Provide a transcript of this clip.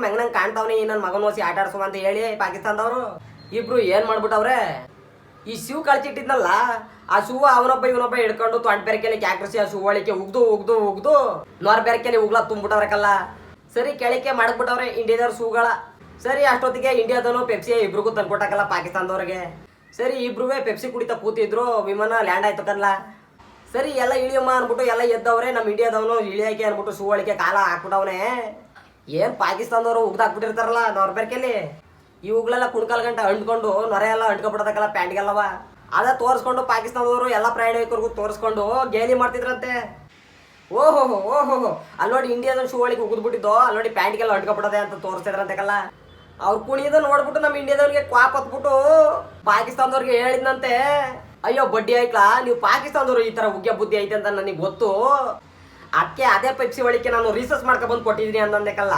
ಮೆಂಗನಂಗೆ ಕಾಣ್ತಾವ್ನಿ ನನ್ನ ಮಗನ ಓಸಿ ಆಟ ಆಡ್ಸೋ ಅಂತ ಹೇಳಿ ಪಾಕಿಸ್ತಾನದವರು ಇಬ್ರು ಏನು ಮಾಡ್ಬಿಟ್ಟವ್ರೆ, ಈ ಶಿವ್ ಕಳ್ಚಿಟ್ಟಿದ್ನಲ್ಲ ಆ ಶೂ ಅವನೊಬ್ಬ ಇವನೊಬ್ಬ ಹಿಡ್ಕೊಂಡು ತೊಂಟ ಬೆರಕೆಲಿ ಕ್ಯಾಕ್ರಿಸಿ ಆ ಶೂ ಒಳಿಕೆ ಉಗ್ದು ನೊರ ಬೆರಕೆಲಿ ಉಗ್ಲ ತುಂಬಿಟ್ಟವ್ರಕಲ್ಲ. ಸರಿ ಕೆಳಕ್ಕೆ ಮಾಡ್ಬಿಟ್ಟವ್ರೆ ಇಂಡಿಯಾದವ್ರ ಶೂಗಳ. ಸರಿ ಅಷ್ಟೊತ್ತಿಗೆ ಇಂಡಿಯಾದವನು ಪೆಪ್ಸಿ ಇಬ್ರಿಗೂ ತಂದ್ಕೊಟ್ಟಕಲ್ಲ ಪಾಕಿಸ್ತಾನದವ್ರಿಗೆ. ಸರಿ ಇಬ್ರು ಪೆಪ್ಸಿ ಕುಡಿತಾ ಕೂತಿದ್ರು, ವಿಮಾನ ಲ್ಯಾಂಡ್ ಆಯ್ತು ಕಲ್ಲ. ಸರಿ ಎಲ್ಲ ಇಳಿಯಮ್ಮ ಅನ್ಬಿಟ್ಟು ಎಲ್ಲ ಎದ್ದವ್ರೆ. ನಮ್ಮ ಇಂಡಿಯಾದವನು ಇಳಿಯಾಕೆ ಅನ್ಬಿಟ್ಟು ಶೂ ಒಳಿಕೆ ಕಾಲ ಹಾಕ್ಬಿಟ್ಟವನೇ. ಏನು ಪಾಕಿಸ್ತಾನದವರು ಉಗ್ದಾಕ್ಬಿಟ್ಟಿರ್ತಾರಲ್ಲ ನೊರ ಬೆರಕೆಲಿ, ಇವುಗಳೆಲ್ಲ ಕುಣ್ಕಾಲ್ ಗಂಟೆ ಅಂಟ್ಕೊಂಡು ನೊರೆ ಎಲ್ಲ ಅಂಟ್ಕೊಬಿಡೋದಕ್ಕಲ್ಲ ಪ್ಯಾಂಟ್ಗೆಲ್ಲವ. ಅದ ತೋರಿಸ್ಕೊಂಡು ಪಾಕಿಸ್ತಾನದವರು ಎಲ್ಲ ಪ್ರಯಾಣಿಕರಿಗೂ ತೋರಿಸ್ಕೊಂಡು ಗೇಲಿ ಮಾಡ್ತಿದ್ರಂತೆ. ಓಹೋ ಅಲ್ಲಿ ನೋಡಿ ಇಂಡಿಯಾದ ಶೂ ಒಳಗೆ ಉಗಿದ್ಬಿಟ್ಟಿದ್ದೋ, ಅಲ್ಲಿ ನೋಡಿ ಪ್ಯಾಂಟ್ಗೆಲ್ಲ ಅಂಟ್ಕೊಬಿಡೋದೆ ಅಂತ ತೋರಿಸ್ತಿದ್ರಂತೆಕಲ್ಲ. ಅವ್ರು ಕುಣಿಯೋದು ನೋಡ್ಬಿಟ್ಟು ನಮ್ಮ ಇಂಡಿಯಾದವ್ರಿಗೆ ಕ್ವಾಪ್ ಹತ್ಬಿಟ್ಟು ಪಾಕಿಸ್ತಾನದವ್ರಿಗೆ ಹೇಳಿದ್ನಂತೆ, ಅಯ್ಯೋ ಬಡ್ಡಿ ಆಯ್ತಲ್ಲ, ನೀವು ಪಾಕಿಸ್ತಾನದವ್ರು ಈ ಥರ ಉಗ್ಯ ಬುದ್ಧಿ ಐತೆ ಅಂತ ನನಗೆ ಗೊತ್ತು, ಅದಕ್ಕೆ ಅದೇ ಪೆಪ್ಸಿ ಒಳಿಕೆ ನಾನು ರಿಸರ್ಚ್ ಮಾಡ್ಕೊಬಂದು ಕೊಟ್ಟಿದ್ದೀನಿ ಅನ್ನಂದೇಕಲ್ಲ.